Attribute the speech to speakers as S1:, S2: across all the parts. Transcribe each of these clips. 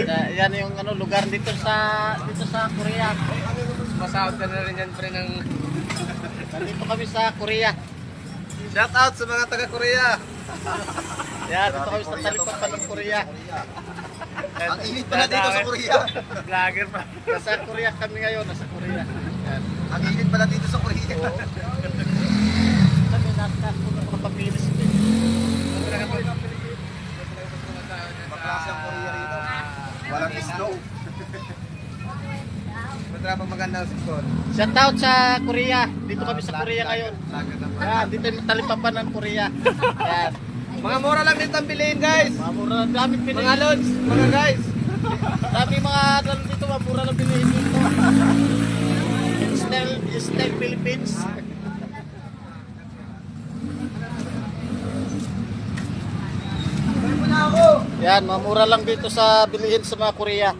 S1: Yan yung ano lugar dito sa Korea.
S2: Masahod ka na rin yan, pre, ng...
S1: Nandito kami sa Korea.
S2: Shout out sa mga taga-Korea.
S1: Yan, dito kami sa talipapa ng Korea.
S3: Ang init pala dito sa Korea.
S2: Vlogger pa.
S1: Nasa Korea kami ngayon, nasa Korea. Yan.
S3: Ang init pala dito sa Korea.
S1: Kami nakapunta ko ng papilis.
S3: Maklase ang Korea rito. Walang snow.
S2: Matrapang maganda sa school.
S1: Shout out sa Korea. Dito kami sa Korea ngayon. Yan, dito yung talipapa ng Korea. Yan.
S2: Mga mura lang dito ang piliin, guys.
S1: Mga mura lang dami pinili.
S2: Mga lods, mga guys.
S1: Dami mga dalo dito, mga mura lang pinili dito. Style Philippines. Yan, mamura lang dito sa bilihin sa mga Korea.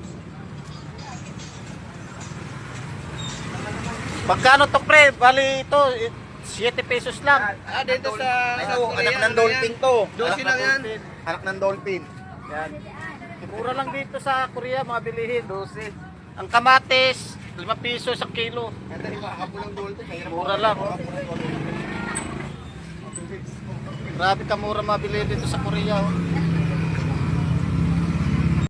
S1: Pagkano to pre? Bali ito, 7 pesos lang.
S2: Dito sa
S3: Ito,
S2: Korea,
S3: anak ng
S2: ano
S3: dolphin
S2: yan?
S3: to.
S2: 12 lang yan.
S3: Anak ng dolphin.
S1: Yan. Mura lang dito sa Korea mga bilihin. 12. Ang kamatis, 5 piso sa kilo. Mura lang. Grabe ka mura mabili dito sa Korea. Oh.